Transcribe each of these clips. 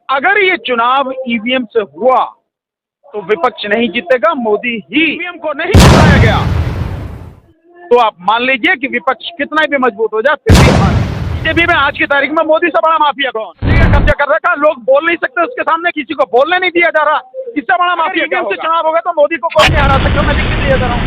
अगर ये चुनाव ईवीएम से हुआ तो विपक्ष नहीं जीतेगा, मोदी ही ईवीएम को नहीं जिताया गया तो आप मान लीजिए कि विपक्ष कितना भी मजबूत हो जाए फिर भी हार। बीजेपी में आज की तारीख में मोदी से बड़ा माफिया कौन? कब्जा कर रखा, लोग बोल नहीं सकते उसके सामने, किसी को बोलने नहीं दिया जा रहा, इससे बड़ा माफिया ईवीएम से चुनाव होगा तो मोदी को कोई नहीं हरा सकता। मैं लिख के दिया जा रहा हूँ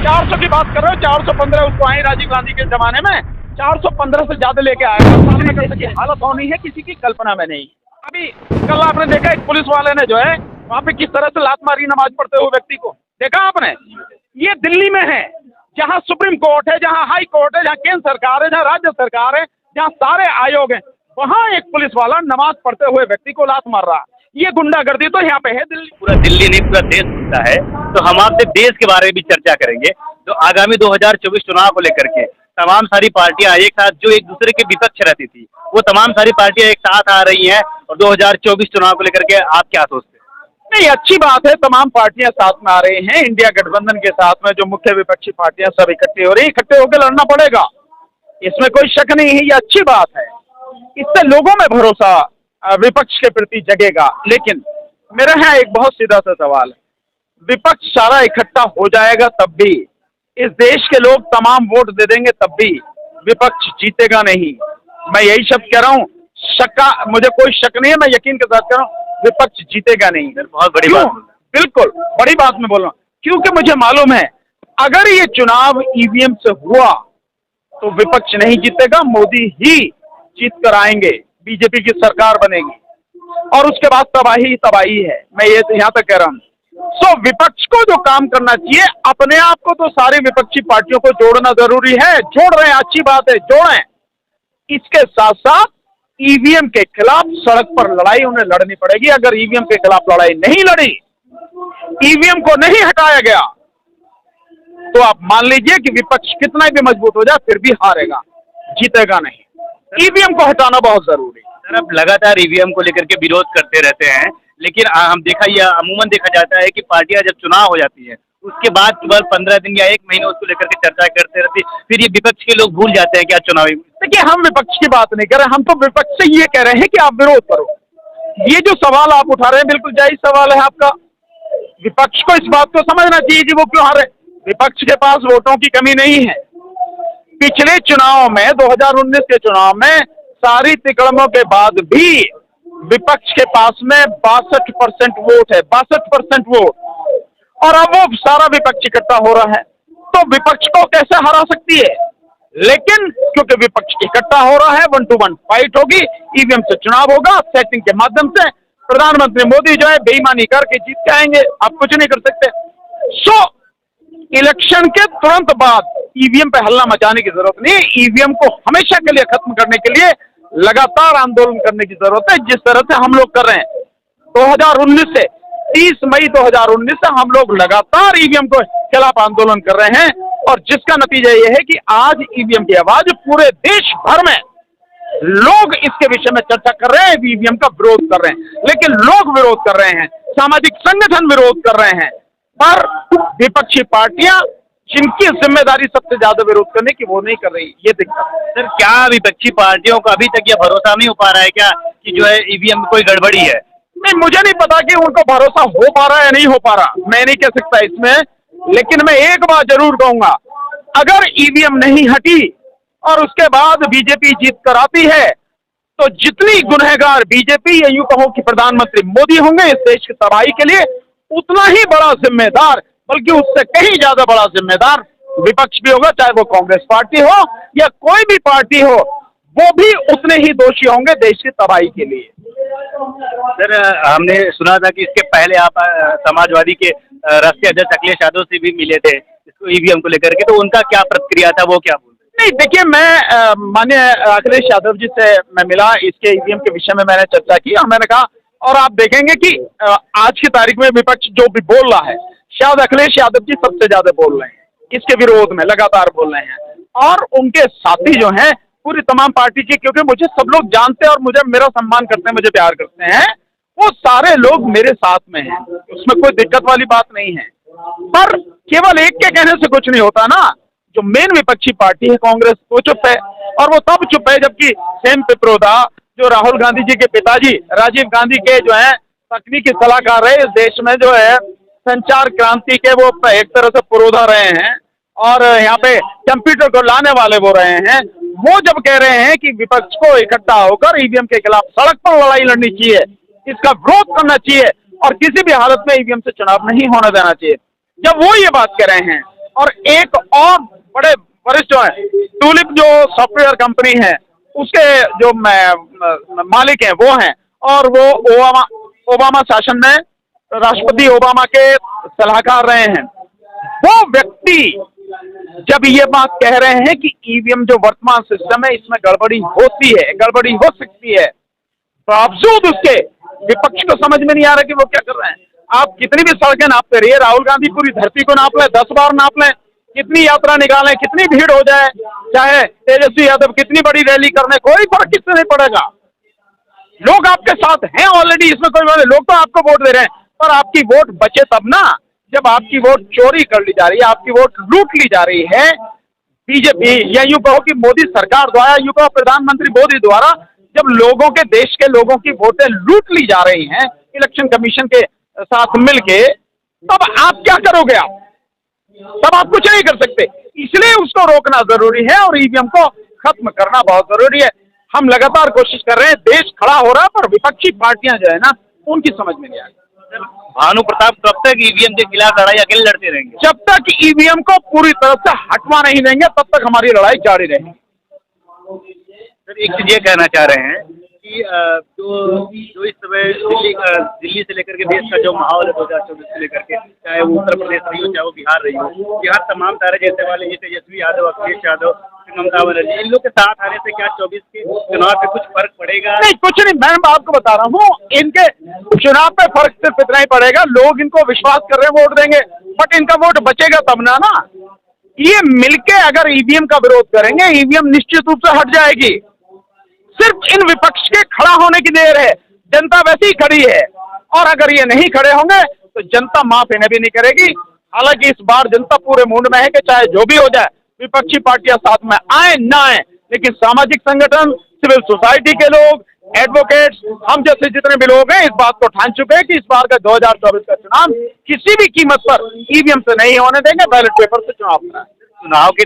400 की बात कर रहे हो, 415 उसको आए राजीव गांधी के जमाने में 415 से ज्यादा लेके आएगा। हालत होनी है किसी की कल्पना में नहीं। अभी कल आपने देखा एक पुलिस वाले ने जो है वहां पे किस तरह से लात मारी नमाज पढ़ते हुए व्यक्ति को, देखा आपने? ये दिल्ली में है जहां सुप्रीम कोर्ट है, जहां हाई कोर्ट है, जहां केंद्र सरकार है, जहां राज्य सरकार है, जहां सारे आयोग हैं, वहां एक पुलिस वाला नमाज पढ़ते हुए व्यक्ति को लात मार रहा। ये गुंडागर्दी तो यहाँ पे है दिल्ली। पूरा दिल्ली नहीं पूरा देश सुनता है, तो हम आपसे देश के बारे में भी चर्चा करेंगे। तो आगामी 2024 चुनाव को लेकर के तमाम सारी पार्टियां एक साथ जो एक दूसरे के विपक्ष रहती थी, वो तमाम सारी पार्टियां एक साथ आ रही हैं और 2024 चुनाव को लेकर के आप क्या सोचते हैं? नहीं, अच्छी बात है, तमाम पार्टियां साथ में आ रही हैं। इंडिया गठबंधन के साथ में जो मुख्य विपक्षी पार्टियां सब इकट्ठी हो रही, इकट्ठे होकर लड़ना पड़ेगा, इसमें कोई शक नहीं है। ये अच्छी बात है, इससे लोगों में भरोसा विपक्ष के प्रति जगेगा। लेकिन मेरा यहाँ एक बहुत सीधा सा सवाल है, विपक्ष सारा इकट्ठा हो जाएगा तब भी, इस देश के लोग तमाम वोट दे देंगे तब भी विपक्ष जीतेगा नहीं। मैं यही शब्द कह रहा हूँ, मुझे कोई शक नहीं है, मैं यकीन के साथ कह रहा हूँ विपक्ष जीतेगा नहीं। बहुत बड़ी बात, बिल्कुल बड़ी बात मैं बोल रहा हूँ, क्योंकि मुझे मालूम है अगर ये चुनाव ईवीएम से हुआ तो विपक्ष नहीं जीतेगा, मोदी ही जीत कर आएंगे, बीजेपी की सरकार बनेगी और उसके बाद तबाही तबाही है। मैं ये तो यहाँ तक कह रहा हूँ। सो विपक्ष को जो काम करना चाहिए, अपने आप को तो सारी विपक्षी पार्टियों को जोड़ना जरूरी है, जोड़ रहे हैं, अच्छी बात है, जोड़ें। इसके साथ साथ ईवीएम के खिलाफ सड़क पर लड़ाई उन्हें लड़नी पड़ेगी। अगर ईवीएम के खिलाफ लड़ाई नहीं लड़ी, ईवीएम को नहीं हटाया गया, तो आप मान लीजिए कि विपक्ष कितना भी मजबूत हो जाए फिर भी हारेगा, जीतेगा नहीं। ईवीएम को हटाना बहुत जरूरी है। सर, अब लगातार ईवीएम को लेकर के विरोध करते रहते हैं, लेकिन हम अमूमन देखा जाता है कि पार्टियां जब चुनाव हो जाती है उसके बाद केवल 15 दिन या 1 महीने उसको लेकर के चर्चा करते रहती है, फिर ये विपक्ष के लोग भूल जाते हैं क्या चुनावी। देखिए, हम विपक्ष की बात नहीं कर रहे, हम तो विपक्ष से ये कह रहे हैं कि आप विरोध करो। ये जो सवाल आप उठा रहे हैं बिल्कुल जायज सवाल है आपका। विपक्ष को इस बात को समझना चाहिए कि वो क्यों हारे। विपक्ष के पास वोटों की कमी नहीं है। पिछले चुनाव में 2019 के चुनाव में सारी तिकड़मों के बाद भी विपक्ष के पास में 62% वोट है, 62% वोट, और अब वो सारा विपक्ष इकट्ठा हो रहा है, तो विपक्ष को कैसे हरा सकती है? लेकिन क्योंकि विपक्ष इकट्ठा हो रहा है, 1 to 1 फाइट होगी, ईवीएम से चुनाव होगा, सेटिंग के माध्यम से प्रधानमंत्री मोदी जो है बेईमानी करके जीत के आएंगे, आप कुछ नहीं कर सकते। सो इलेक्शन के तुरंत बाद ईवीएम पे हल्ला मचाने की जरूरत नहीं है। ईवीएम को हमेशा के लिए खत्म करने के लिए लगातार आंदोलन करने की जरूरत है, जिस तरह से हम लोग कर रहे हैं। 2019 से 30 मई 2019 से हम लोग लगातार ईवीएम के खिलाफ आंदोलन कर रहे हैं, और जिसका नतीजा यह है कि आज ईवीएम की आवाज पूरे देश भर में लोग इसके विषय में चर्चा कर रहे हैं, ईवीएम का विरोध कर रहे हैं। लेकिन लोग विरोध कर रहे हैं, सामाजिक संगठन विरोध कर रहे हैं, पर विपक्षी पार्टियां जिनकी जिम्मेदारी सबसे ज्यादा विरोध करने की, वो नहीं कर रही। ये दिक्कत। सर, क्या विपक्षी पार्टियों को अभी तक यह भरोसा नहीं हो पा रहा है क्या कि जो है ईवीएम में कोई गड़बड़ी है? नहीं, मुझे नहीं पता कि उनको भरोसा हो पा रहा है या नहीं हो पा रहा, मैं नहीं कह सकता इसमें। लेकिन मैं एक बात जरूर कहूंगा, अगर ईवीएम नहीं हटी और उसके बाद बीजेपी जीत कर आती है, तो जितनी गुनहगार बीजेपी या यूं कहो कि प्रधानमंत्री मोदी होंगे इस देश की तबाही के लिए, उतना ही बड़ा जिम्मेदार, बल्कि उससे कहीं ज्यादा बड़ा जिम्मेदार विपक्ष भी होगा, चाहे वो कांग्रेस पार्टी हो या कोई भी पार्टी हो, वो भी उतने ही दोषी होंगे देश की तबाही के लिए। सर, हमने सुना था कि इसके पहले आप समाजवादी के राष्ट्रीय अध्यक्ष अखिलेश यादव से भी मिले थे इसको ईवीएम को लेकर के, तो उनका क्या प्रतिक्रिया था, वो क्या बोलते? नहीं, देखिए, मैं माननीय अखिलेश यादव जी से मैं मिला, इसके ईवीएम के विषय में मैंने चर्चा की और मैंने कहा, और आप देखेंगे कि आज की तारीख में विपक्ष जो भी बोल रहा है, शायद अखिलेश यादव जी सबसे ज्यादा बोल रहे हैं इसके विरोध में, लगातार बोल रहे हैं। और उनके साथी जो हैं पूरी तमाम पार्टी की, क्योंकि मुझे सब लोग जानते हैं और मुझे मेरा सम्मान करते हैं, मुझे प्यार करते हैं, वो सारे लोग मेरे साथ में हैं, उसमें कोई दिक्कत वाली बात नहीं है। पर केवल एक के कहने से कुछ नहीं होता ना। जो मेन विपक्षी पार्टी है कांग्रेस, वो चुप है, और वो तब चुप है जबकि सेम पित्रोदा जो राहुल गांधी जी के पिताजी राजीव गांधी के जो है तकनीकी सलाहकार रहे, इस देश में जो है संचार क्रांति के वो एक तरह से पुरोधा रहे हैं और यहाँ पे कंप्यूटर को लाने वाले वो रहे हैं। वो जब कह रहे हैं कि विपक्ष को इकट्ठा होकर ईवीएम के खिलाफ सड़क पर लड़ाई लड़नी चाहिए, इसका विरोध करना चाहिए और किसी भी हालत में ईवीएम से चुनाव नहीं होने देना चाहिए, जब वो ये बात कह रहे हैं और एक और बड़े वरिष्ठ जो है टूलिप जो सॉफ्टवेयर कंपनी है उसके जो मालिक हैं वो हैं और वो ओबामा शासन में राष्ट्रपति ओबामा के सलाहकार रहे हैं, वो व्यक्ति जब ये बात कह रहे हैं कि ईवीएम जो वर्तमान सिस्टम है इसमें गड़बड़ी होती है, गड़बड़ी हो सकती है, बावजूद उसके विपक्ष को समझ में नहीं आ रहा कि वो क्या कर रहे हैं। आप कितनी भी सड़कें नापते रहिए, राहुल गांधी पूरी धरती को नाप लें, 10 बार नाप लें, कितनी यात्रा निकालें, कितनी भीड़ हो जाए, चाहे तेजस्वी यादव कितनी बड़ी रैली करने, कोई फर्क किससे नहीं पड़ेगा। लोग आपके साथ हैं ऑलरेडी, इसमें कोई लोग तो आपको वोट दे रहे हैं, पर आपकी वोट बचे तब ना जब आपकी वोट चोरी कर ली जा रही है, आपकी वोट लूट ली जा रही है बीजेपी या यूं कहो कि मोदी सरकार द्वारा, यूं कहो प्रधानमंत्री मोदी द्वारा, जब लोगों के देश के लोगों की वोटें लूट ली जा रही हैं इलेक्शन कमीशन के साथ मिलके, तब आप क्या करोगे? आप तब आप कुछ नहीं कर सकते। इसलिए उसको रोकना जरूरी है और ईवीएम को खत्म करना बहुत जरूरी है। हम लगातार कोशिश कर रहे हैं, देश खड़ा हो रहा है, पर विपक्षी पार्टियां जो है ना उनकी समझ में नहीं आ रही। भानु प्रताप कब तक ईवीएम के खिलाफ लड़ाई अकेले लड़ते रहेंगे? जब तक ईवीएम को पूरी तरह से हटवा नहीं देंगे तब तक हमारी लड़ाई जारी रहेगी। सर एक चीज ये कहना चाह रहे हैं कि जो इस समय दिल्ली से लेकर के देश का जो माहौल है 2024 से लेकर के, चाहे वो उत्तर प्रदेश रही हो चाहे वो बिहार रही हो, बिहार तमाम तारे जैसे वाले ये तेजस्वी यादव, अखिलेश यादव, ममता बनर्जी, इन लोग के साथ आने से क्या 24 के चुनाव पे कुछ फर्क पड़ेगा? नहीं, कुछ नहीं, मैं आपको बता रहा हूँ, इनके चुनाव पे फर्क सिर्फ इतना ही पड़ेगा, लोग इनको विश्वास कर रहे हैं, वोट देंगे, बट इनका वोट बचेगा तब ना। ये मिलके अगर ईवीएम का विरोध करेंगे, ईवीएम निश्चित रूप से हट जाएगी। सिर्फ इन विपक्ष के खड़ा होने की देर है, जनता वैसे ही खड़ी है और अगर ये नहीं खड़े होंगे तो जनता माफ इन्हें भी नहीं करेगी। हालांकि इस बार जनता पूरे मूड में है कि चाहे जो भी हो जाए विपक्षी पार्टियां साथ में आए ना आए, लेकिन सामाजिक संगठन, सिविल सोसाइटी के लोग, एडवोकेट्स, हम जैसे जितने भी लोग हैं इस बात को ठान चुके हैं कि इस बार का 2024 का चुनाव किसी भी कीमत पर ईवीएम से नहीं होने देंगे, बैलेट पेपर से चुनाव होना है। चुनाव के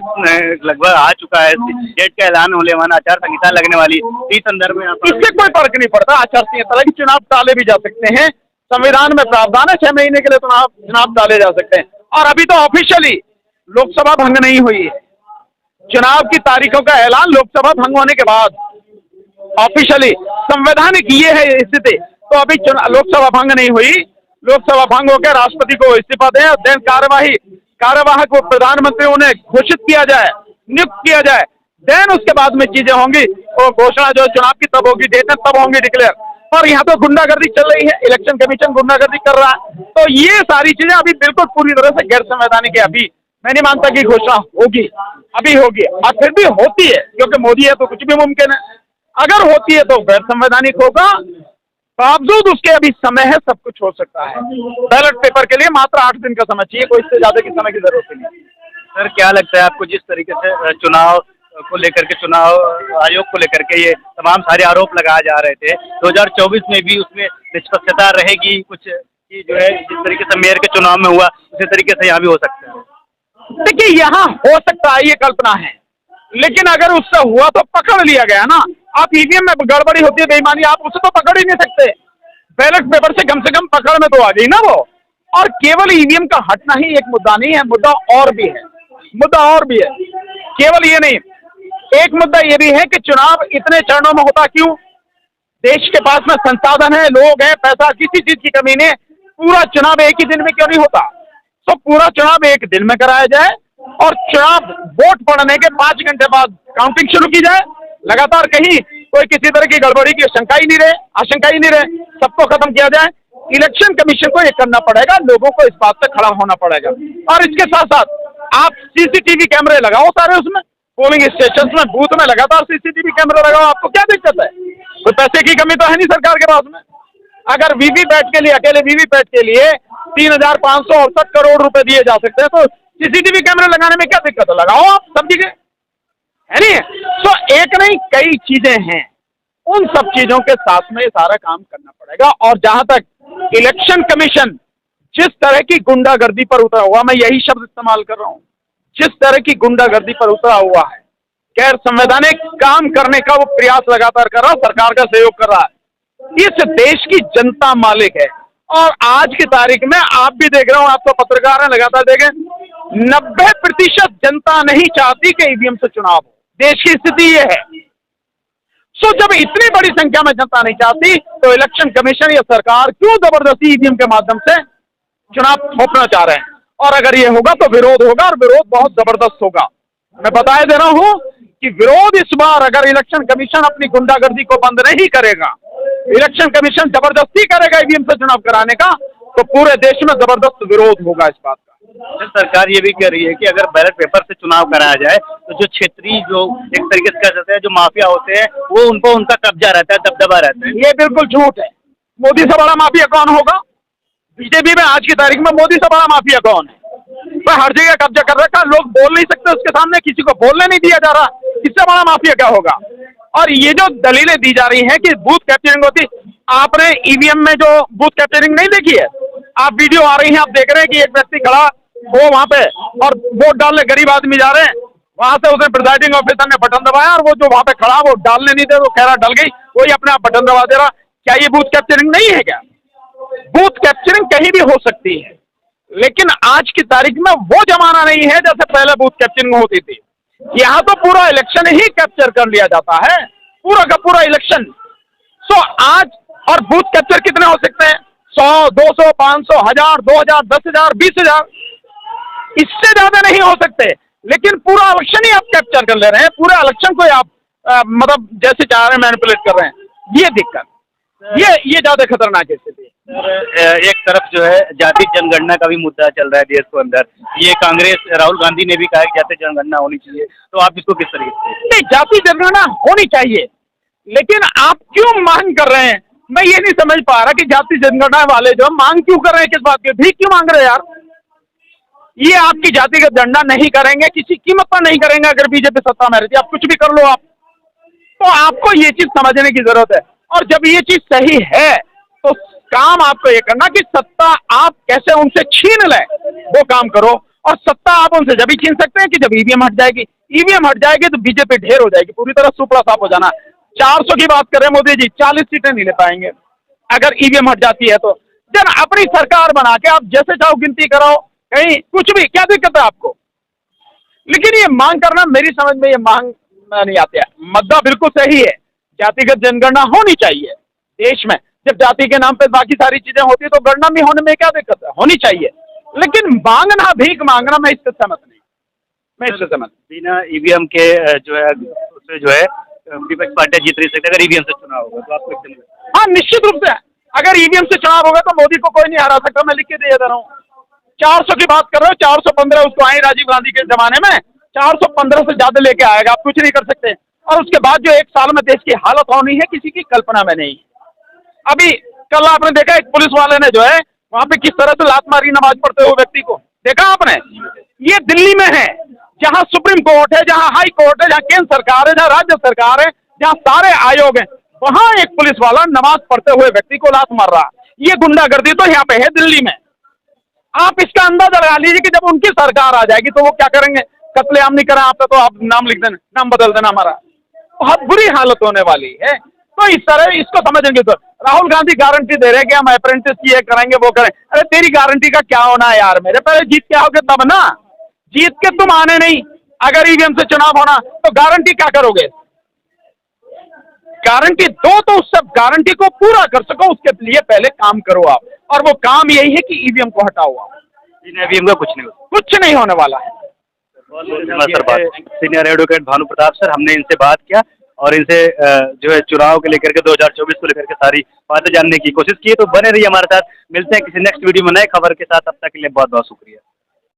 लगभग आ चुका है, डेट का ऐलान होने वाला, आचार संहिता लगने वाली, इस संदर्भ में इससे कोई फर्क नहीं पड़ता। आचार संहिता लगी, चुनाव टाले भी जा सकते हैं, संविधान में प्रावधान है 6 महीने के लिए चुनाव टाले जा सकते हैं। और अभी तो ऑफिशियली लोकसभा भंग नहीं हुई है, चुनाव की तारीखों का ऐलान लोकसभा भंग होने के बाद ऑफिशियली, संवैधानिक ये है स्थिति। तो अभी लोकसभा भंग नहीं हुई, लोकसभा भंग होकर राष्ट्रपति को इस्तीफा दें, देन कार्यवाहक को प्रधानमंत्री उन्हें घोषित किया जाए, नियुक्त किया जाए, देन उसके बाद में चीजें होंगी और घोषणा जो चुनाव की तब होगी, डेट तब होंगी डिक्लेयर। और यहाँ तो गुंडागर्दी चल रही है, इलेक्शन कमीशन गुंडागर्दी कर रहा है, तो ये सारी चीजें अभी बिल्कुल पूरी तरह से गैर संवैधानिक है। अभी मैं नहीं मानता कि घोषणा होगी, अभी होगी, और फिर भी होती है क्योंकि मोदी है तो कुछ भी मुमकिन है। अगर होती है तो गैर संवैधानिक होगा, बावजूद उसके अभी समय है, सब कुछ हो सकता है। बैलेट पेपर के लिए मात्र 8 दिन का समय चाहिए, कोई इससे ज्यादा की समय की जरूरत नहीं। सर क्या लगता है आपको, जिस तरीके से चुनाव को लेकर के, चुनाव आयोग को लेकर के ये तमाम सारे आरोप लगाए जा रहे थे, 2024 में भी उसमें निष्पक्षता रहेगी कुछ, कि जो है जिस तरीके से मेयर के चुनाव में हुआ उसी तरीके से यहाँ भी हो सकता है? देखिए यहाँ हो सकता है, ये कल्पना है, लेकिन अगर उससे हुआ तो पकड़ लिया गया ना। आप ईवीएम में गड़बड़ी होती है, बेईमानी, आप उसे तो पकड़ ही नहीं सकते। बैलेट पेपर से कम पकड़ में तो आ गई ना वो। और केवल ईवीएम का हटना ही एक मुद्दा नहीं है, मुद्दा और भी है, केवल ये नहीं। एक मुद्दा ये भी है कि चुनाव इतने चरणों में होता क्यों? देश के पास में संसाधन है, लोग हैं, पैसा, किसी चीज की कमी नहीं है, पूरा चुनाव एक ही दिन में क्यों नहीं होता? तो पूरा चुनाव एक दिन में कराया जाए और चुनाव वोट पड़ने के 5 घंटे बाद काउंटिंग शुरू की जाए। लगातार कहीं कोई किसी तरह की गड़बड़ी की आशंका ही नहीं रहे, सबको खत्म किया जाए। इलेक्शन कमीशन को ये करना पड़ेगा, लोगों को इस बात पे खड़ा होना पड़ेगा। और इसके साथ साथ आप सीसीटीवी कैमरे लगाओ सारे, उसमें पोलिंग स्टेशन में, बूथ में लगातार सीसीटीवी कैमरे लगाओ, आपको क्या दिक्कत है? कोई पैसे की कमी तो है नहीं सरकार के पास में। अगर वीवीपैट के लिए, अकेले वीवीपैट के लिए 3,568 करोड़ रुपए दिए जा सकते हैं, तो सीसीटीवी कैमरे लगाने में क्या दिक्कत है? लगाओ आप, सब जगह है नहीं है। तो एक नहीं कई चीजें हैं उन सब चीजों के साथ में ये सारा काम करना पड़ेगा। और जहां तक इलेक्शन कमीशन जिस तरह की गुंडागर्दी पर उतरा हुआ, मैं यही शब्द इस्तेमाल कर रहा हूं, जिस तरह की गुंडागर्दी पर उतरा हुआ है, गैर संवैधानिक काम करने का वो प्रयास लगातार कर रहा है, सरकार का सहयोग कर रहा है। इस देश की जनता मालिक है। और आज की तारीख में आप भी देख रहे हो, आप तो पत्रकार हैं, लगातार देखें, 90% जनता नहीं चाहती कि ईवीएम से चुनाव हो। देश की स्थिति ये है। सो जब इतनी बड़ी संख्या में जनता नहीं चाहती तो इलेक्शन कमीशन या सरकार क्यों जबरदस्ती ईवीएम के माध्यम से चुनाव थोपना चाह रहे हैं? और अगर ये होगा तो विरोध होगा, और विरोध बहुत जबरदस्त होगा। मैं बताए दे रहा हूं कि विरोध इस बार, अगर इलेक्शन कमीशन अपनी गुंडागर्दी को बंद नहीं करेगा, इलेक्शन कमीशन जबरदस्ती करेगा ईवीएम से चुनाव कराने का, तो पूरे देश में जबरदस्त विरोध होगा इस बात का। सरकार ये भी कह रही है कि अगर बैलेट पेपर से चुनाव कराया जाए तो जो क्षेत्रीय, जो एक तरीके से कह सकते हैं जो माफिया होते हैं, वो उनको उनका कब्जा रहता है, दबदबा रहता है। ये बिल्कुल झूठ है। मोदी से बड़ा माफिया कौन होगा? बीजेपी में आज की तारीख में मोदी से बड़ा माफिया कौन है? वह हर जगह कब्जा कर रखा, लोग बोल नहीं सकते उसके सामने, किसी को बोलने नहीं दिया जा रहा। इससे बड़ा माफिया क्या होगा? और ये जो दलीलें दी जा रही हैं कि बूथ कैप्चरिंग होती, आपने ईवीएम में जो बूथ कैप्चरिंग नहीं देखी है? आप वीडियो आ रही हैं, आप देख रहे हैं कि एक व्यक्ति खड़ा हो वहां पे और वोट डालने गरीब आदमी जा रहे हैं, वहां से उसने प्रिजाइडिंग ऑफिसर ने बटन दबाया और वो जो वहां पे खड़ा वो डालने नहीं दे, वो कह रहा डल गई, वही अपने आप बटन दबा दे रहा। क्या ये बूथ कैप्चरिंग नहीं है क्या? बूथ कैप्चरिंग कहीं भी हो सकती है, लेकिन आज की तारीख में वो जमाना नहीं है जैसे पहले बूथ कैप्चरिंग होती थी। यहाँ तो पूरा इलेक्शन ही कैप्चर कर लिया जाता है, पूरा का पूरा इलेक्शन। सो आज, और बूथ कैप्चर कितने हो सकते हैं? 100, 200, 500, 1000, 2000, 10,000, 20,000, इससे ज्यादा नहीं हो सकते। लेकिन पूरा इलेक्शन ही आप कैप्चर कर ले रहे हैं, पूरे इलेक्शन को आप मतलब जैसे चाह रहे हैं मैनिपुलेट कर रहे हैं। ये दिक्कत, ये ज्यादा खतरनाक स्थिति है। एक तरफ जो है जाति जनगणना का भी मुद्दा चल रहा है देश के अंदर। ये कांग्रेस, राहुल गांधी ने भी कहा कि जाति जनगणना होनी चाहिए, तो आप इसको किस तरीके से? नहीं, जाति जनगणना होनी चाहिए, लेकिन आप क्यों मांग कर रहे हैं? मैं ये नहीं समझ पा रहा कि जाति जनगणना वाले जो मांग क्यों कर रहे हैं, किस बात की भीख क्यों मांग रहे हैं यार? ये आपकी जाति का गणना नहीं करेंगे, किसी कीमत पर नहीं करेंगे। अगर बीजेपी सत्ता में रहती है, आप कुछ भी कर लो आप, तो आपको ये चीज समझने की जरूरत है। और जब ये चीज सही है तो काम आपको ये करना कि सत्ता आप कैसे उनसे छीन लें, वो काम करो। और सत्ता आप उनसे जब भी छीन सकते हैं कि जब ईवीएम हट जाएगी। ईवीएम हट जाएगी तो बीजेपी ढेर हो जाएगी, पूरी तरह सुपड़ा साफ हो जाना। 400 की बात कर रहे हैं मोदी जी, 40 सीटें नहीं ले पाएंगे अगर ईवीएम हट जाती है तो। जब अपनी सरकार बना के आप जैसे चाहो गिनती कराओ, कहीं कुछ भी, क्या दिक्कत है आपको? लेकिन ये मांग करना, मेरी समझ में ये मांग नहीं आती है। मुद्दा बिल्कुल सही है, जातिगत जनगणना होनी चाहिए देश में। जब जाति के नाम पे बाकी सारी चीजें होती है तो गणना भी होने में क्या दिक्कत है? होनी चाहिए, लेकिन मांगना, भीख मांगना, मैं इससे सहमत नहीं। मैं इससे सहमत। बिना ईवीएम के जो है उससे जो है विपक्ष पार्टियां जीत नहीं सकती अगर ईवीएम से चुनाव होगा, तो आपको एकदम? हाँ, निश्चित रूप से अगर ईवीएम से चुनाव होगा तो मोदी को कोई नहीं हरा सकता। मैं लिख के दे रहा हूँ। 400 की बात कर रहे हो, 415 उसको आए राजीव गांधी के जमाने में, 415 से ज्यादा लेके आएगा, आप कुछ नहीं कर सकते। और उसके बाद जो एक साल में देश की हालत होनी है, किसी की कल्पना में नहीं। अभी कल आपने देखा एक पुलिस वाले ने जो है वहां पे किस तरह से लात मारी नमाज पढ़ते हुए व्यक्ति को, देखा आपने? ये दिल्ली में है, जहां सुप्रीम कोर्ट है, जहां हाई कोर्ट है, जहां केंद्र सरकार है, जहां राज्य सरकार है, जहां सारे आयोग हैं, वहां एक पुलिस वाला नमाज पढ़ते हुए व्यक्ति को लात मार रहा। ये गुंडागर्दी तो यहाँ पे है दिल्ली में। आप इसका अंदाजा लगा लीजिए कि जब उनकी सरकार आ जाएगी तो वो क्या करेंगे। कत्लेआम नहीं करें आपका तो आप नाम लिख देना, नाम बदल देना हमारा। बहुत बुरी हालत होने वाली है। तो इस तरह इसको समझेंगे तो राहुल गांधी गारंटी दे रहे हैं कि हम अप्रेंटिस ये करेंगे वो करें। अरे तेरी गारंटी का क्या होना है यार, मेरे पहले जीत के आओगे तब ना, जीत के तुम आने नहीं। अगर ईवीएम से चुनाव होना तो गारंटी क्या करोगे? गारंटी दो तो उस सब गारंटी को पूरा कर सको, उसके लिए पहले काम करो आप। और वो काम यही है कि ईवीएम को हटाओ आप। ईवीएम का कुछ नहीं होने वाला है। Senior advocate Bhanu Pratap sir, हमने इनसे बात किया और इनसे जो है चुनाव के लेकर के 2024 को लेकर के सारी बातें जानने की कोशिश की। तो बने रहिए हमारे साथ, मिलते हैं किसी नेक्स्ट वीडियो में नए खबर के साथ। अब तक के लिए बहुत बहुत शुक्रिया।